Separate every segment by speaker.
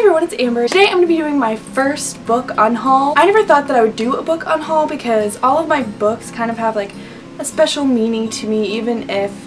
Speaker 1: everyone, it's Amber. Today I'm going to be doing my first book unhaul. I never thought that I would do a book unhaul because all of my books kind of have like a special meaning to me, even if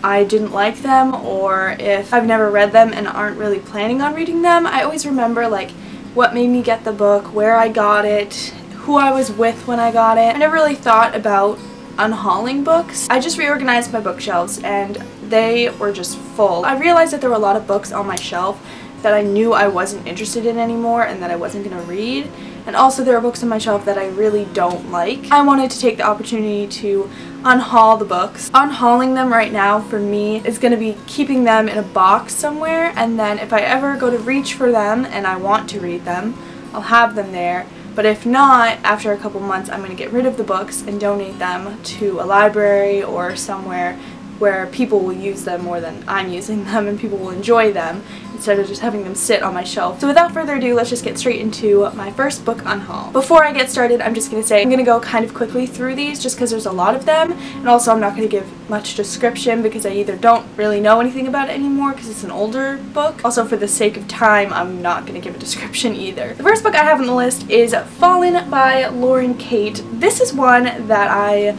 Speaker 1: I didn't like them or if I've never read them and aren't really planning on reading them. I always remember like what made me get the book, where I got it, who I was with when I got it. I never really thought about unhauling books. I just reorganized my bookshelves and they were just full. I realized that there were a lot of books on my shelf that I knew I wasn't interested in anymore and that I wasn't going to read. And also there are books on my shelf that I really don't like. I wanted to take the opportunity to unhaul the books. Unhauling them right now for me is going to be keeping them in a box somewhere, and then if I ever go to reach for them and I want to read them, I'll have them there. But if not, after a couple months I'm going to get rid of the books and donate them to a library or somewhere where people will use them more than I'm using them and people will enjoy them instead of just having them sit on my shelf. So without further ado, let's just get straight into my first book unhaul. Before I get started, I'm just going to say I'm going to go kind of quickly through these just because there's a lot of them, and also I'm not going to give much description because I either don't really know anything about it anymore because it's an older book. Also, for the sake of time, I'm not going to give a description either. The first book I have on the list is Fallen by Lauren Kate. This is one that I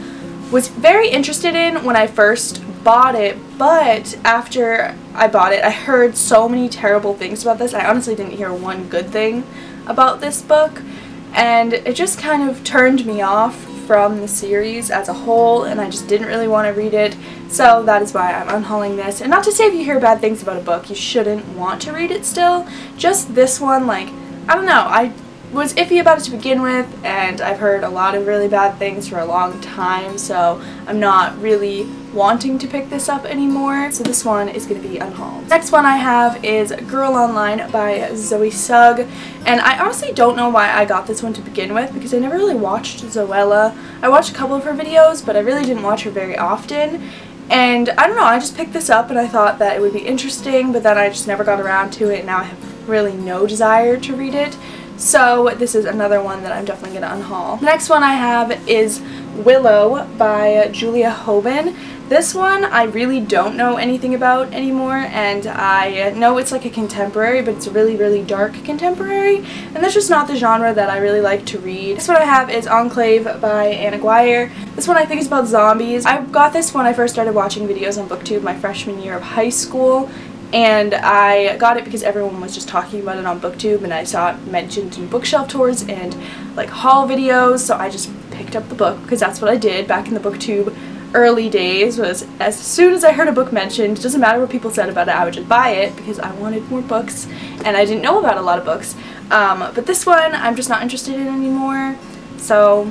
Speaker 1: was very interested in when I first bought it, but after I bought it I heard so many terrible things about this. I honestly didn't hear one good thing about this book, and it just kind of turned me off from the series as a whole, and I just didn't really want to read it. So that is why I'm unhauling this. And not to say if you hear bad things about a book you shouldn't want to read it still, just this one, like, I don't know, I was iffy about it to begin with, and I've heard a lot of really bad things for a long time, so I'm not really wanting to pick this up anymore. So this one is going to be unhauled. Next one I have is Girl Online by Zoe Sugg, and I honestly don't know why I got this one to begin with because I never really watched Zoella. I watched a couple of her videos, but I really didn't watch her very often. And I don't know, I just picked this up and I thought that it would be interesting, but then I just never got around to it, and now I have really no desire to read it. So this is another one that I'm definitely going to unhaul. The next one I have is Willow by Julia Hoban. This one I really don't know anything about anymore, and I know it's like a contemporary, but it's a really, really dark contemporary, and that's just not the genre that I really like to read. This one I have is Enclave by Anna Guire. This one I think is about zombies. I got this when I first started watching videos on BookTube my freshman year of high school, and I got it because everyone was just talking about it on BookTube, and I saw it mentioned in bookshelf tours and like haul videos, so I just picked up the book because that's what I did back in the BookTube early days. Was as soon as I heard a book mentioned, it doesn't matter what people said about it, I would just buy it because I wanted more books and I didn't know about a lot of books. But this one I'm just not interested in anymore, so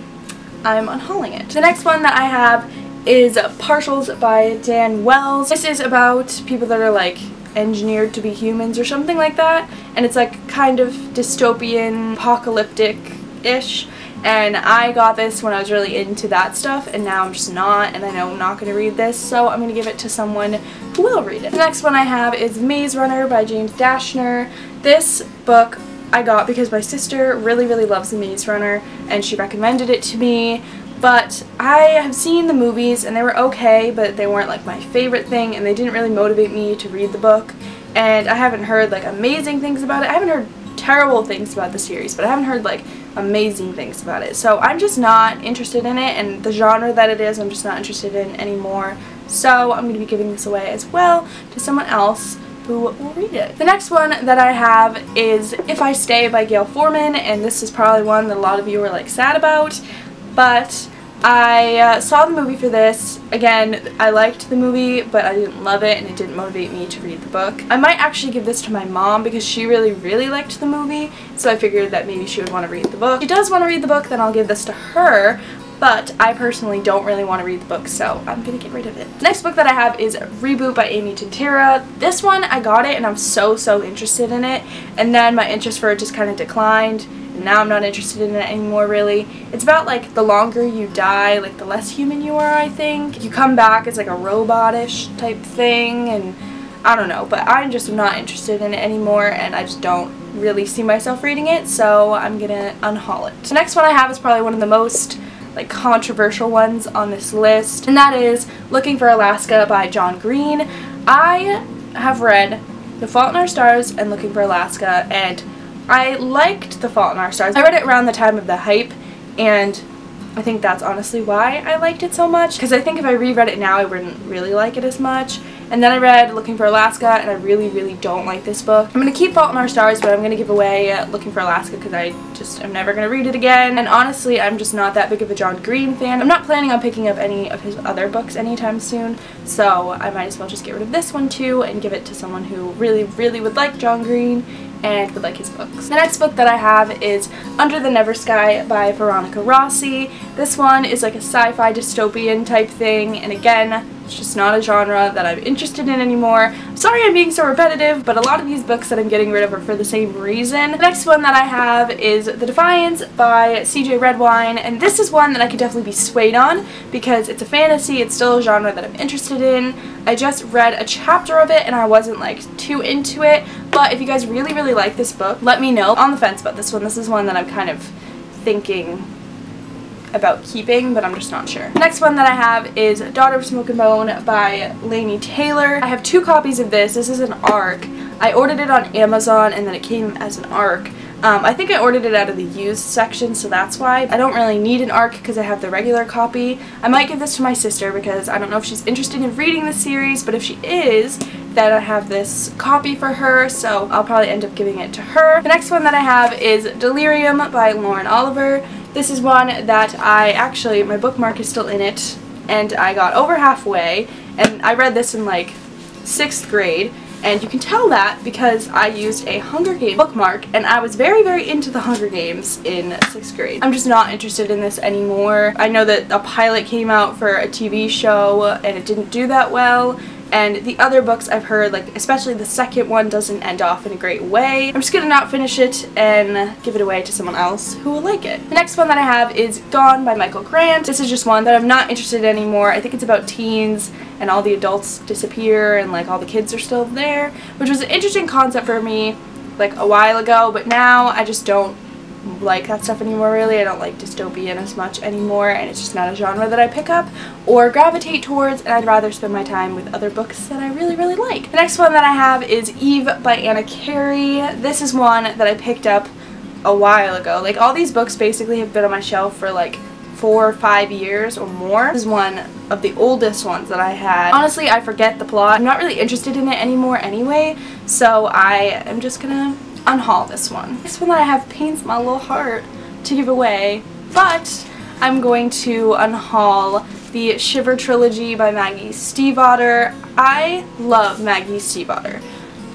Speaker 1: I'm unhauling it. The next one that I have is Partials by Dan Wells. This is about people that are like engineered to be humans or something like that, and it's like kind of dystopian, apocalyptic-ish, and I got this when I was really into that stuff, and now I'm just not, and I know I'm not going to read this, so I'm going to give it to someone who will read it. The next one I have is Maze Runner by James Dashner. This book I got because my sister really, really loves the Maze Runner, and she recommended it to me. But I have seen the movies and they were okay, but they weren't like my favorite thing, and they didn't really motivate me to read the book. And I haven't heard like amazing things about it. I haven't heard terrible things about the series, but I haven't heard like amazing things about it. So I'm just not interested in it, and the genre that it is I'm just not interested in anymore. So I'm going to be giving this away as well to someone else who will read it. The next one that I have is If I Stay by Gail Forman, and this is probably one that a lot of you are like sad about. But I saw the movie for this. Again, I liked the movie, but I didn't love it, and it didn't motivate me to read the book. I might actually give this to my mom because she really, really liked the movie, so I figured that maybe she would want to read the book. If she does want to read the book, then I'll give this to her, but I personally don't really want to read the book, so I'm going to get rid of it. The next book that I have is Reboot by Amy Tintera. This one, I got it, and I'm so interested in it, and then my interest for it just kind of declined. Now I'm not interested in it anymore, really. It's about like the longer you die, like the less human you are, I think. You come back as like a robot-ish type thing, and I don't know, but I'm just not interested in it anymore, and I just don't really see myself reading it, so I'm gonna unhaul it. The next one I have is probably one of the most like controversial ones on this list, and that is Looking for Alaska by John Green. I have read The Fault in Our Stars and Looking for Alaska, and I liked The Fault in Our Stars. I read it around the time of the hype, and I think that's honestly why I liked it so much, because I think if I reread it now I wouldn't really like it as much. And then I read Looking for Alaska, and I really don't like this book. I'm going to keep Fault in Our Stars, but I'm going to give away Looking for Alaska because I'm never going to read it again. And honestly, I'm just not that big of a John Green fan. I'm not planning on picking up any of his other books anytime soon, so I might as well just get rid of this one too and give it to someone who really would like John Green and would like his books. The next book that I have is Under the Never Sky by Veronica Rossi. This one is like a sci-fi dystopian type thing, and again, it's just not a genre that I'm interested in anymore. I'm sorry I'm being so repetitive, but a lot of these books that I'm getting rid of are for the same reason. The next one that I have is The Defiance by CJ Redwine, and this is one that I could definitely be swayed on because it's a fantasy, it's still a genre that I'm interested in. I just read a chapter of it and I wasn't like too into it, but if you guys really like this book, let me know. On the fence about this one. This is one that I'm kind of thinking about keeping, but I'm just not sure. The next one that I have is Daughter of Smoke and Bone by Laini Taylor. I have 2 copies of this. This is an ARC. I ordered it on Amazon and then it came as an ARC. I think I ordered it out of the used section, so that's why. I don't really need an ARC because I have the regular copy. I might give this to my sister because I don't know if she's interested in reading this series, but if she is, then I have this copy for her, so I'll probably end up giving it to her. The next one that I have is Delirium by Lauren Oliver. This is one that my bookmark is still in it, and I got over halfway, and I read this in like 6th grade. And you can tell that because I used a Hunger Games bookmark, and I was very into the Hunger Games in 6th grade. I'm just not interested in this anymore. I know that a pilot came out for a TV show and it didn't do that well, and the other books I've heard, like especially the second one, doesn't end off in a great way. I'm just gonna not finish it and give it away to someone else who will like it. The next one that I have is Gone by Michael Grant. This is just one that I'm not interested in anymore. I think it's about teens and all the adults disappear and like all the kids are still there, which was an interesting concept for me like a while ago, but now I just don't like that stuff anymore really. I don't like dystopian as much anymore, and it's just not a genre that I pick up or gravitate towards, and I'd rather spend my time with other books that I really like. The next one that I have is Eve by Anna Carey. This is one that I picked up a while ago. Like all these books basically have been on my shelf for like 4 or 5 years or more. This is one of the oldest ones that I had. Honestly, I forget the plot. I'm not really interested in it anymore anyway, so I am just gonna unhaul this one. This one that I have pains my little heart to give away, but I'm going to unhaul the Shiver trilogy by Maggie Stiefvater. I love Maggie Stiefvater,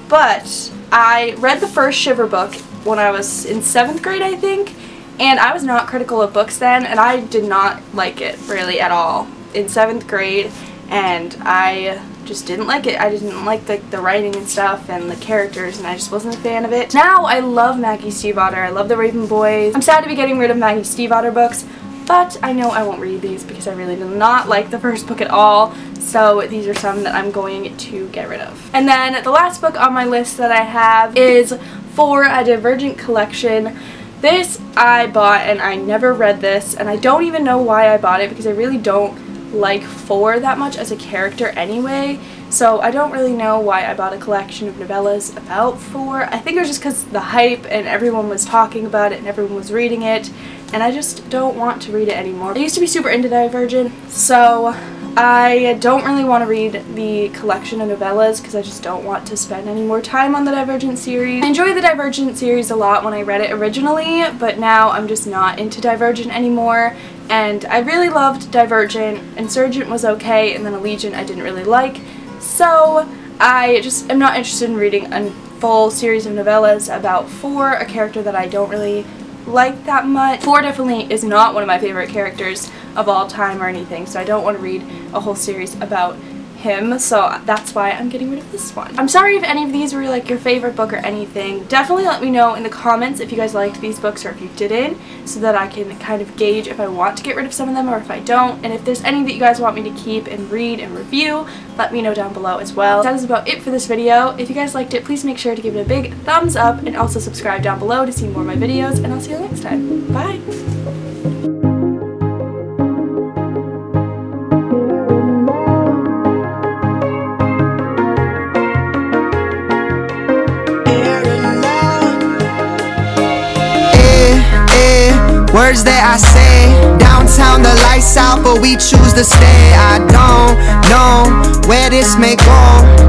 Speaker 1: but I read the first Shiver book when I was in 7th grade, I think, and I was not critical of books then, and I did not like it really at all in 7th grade, and I just didn't like it. I didn't like the writing and stuff and the characters, and I just wasn't a fan of it. Now I love Maggie Stiefvater. I love the Raven Boys. I'm sad to be getting rid of Maggie Stiefvater books, but I know I won't read these because I really did not like the first book at all, so these are some that I'm going to get rid of. And then the last book on my list that I have is For a Divergent Collection. This I bought, and I never read this, and I don't even know why I bought it because I really don't like 4 that much as a character anyway, so I don't really know why I bought a collection of novellas about 4. I think it was just because the hype and everyone was talking about it and everyone was reading it, and I just don't want to read it anymore. I used to be super into Divergent, so I don't really want to read the collection of novellas because I just don't want to spend any more time on the Divergent series. I enjoyed the Divergent series a lot when I read it originally, but now I'm just not into Divergent anymore. And I really loved Divergent. Insurgent was okay, and then Allegiant I didn't really like. So I just am not interested in reading a full series of novellas about 4, a character that I don't really like that much. 4 definitely is not one of my favorite characters of all time or anything, so I don't want to read a whole series about him, so that's why I'm getting rid of this one. I'm sorry if any of these were like your favorite book or anything. Definitely let me know in the comments if you guys liked these books or if you didn't, so that I can kind of gauge if I want to get rid of some of them or if I don't. And if there's any that you guys want me to keep and read and review, let me know down below as well. That is about it for this video. If you guys liked it, please make sure to give it a big thumbs up and also subscribe down below to see more of my videos, and I'll see you next time. Bye!
Speaker 2: words that I say. Downtown the lights out, but we choose to stay. I don't know where this may go.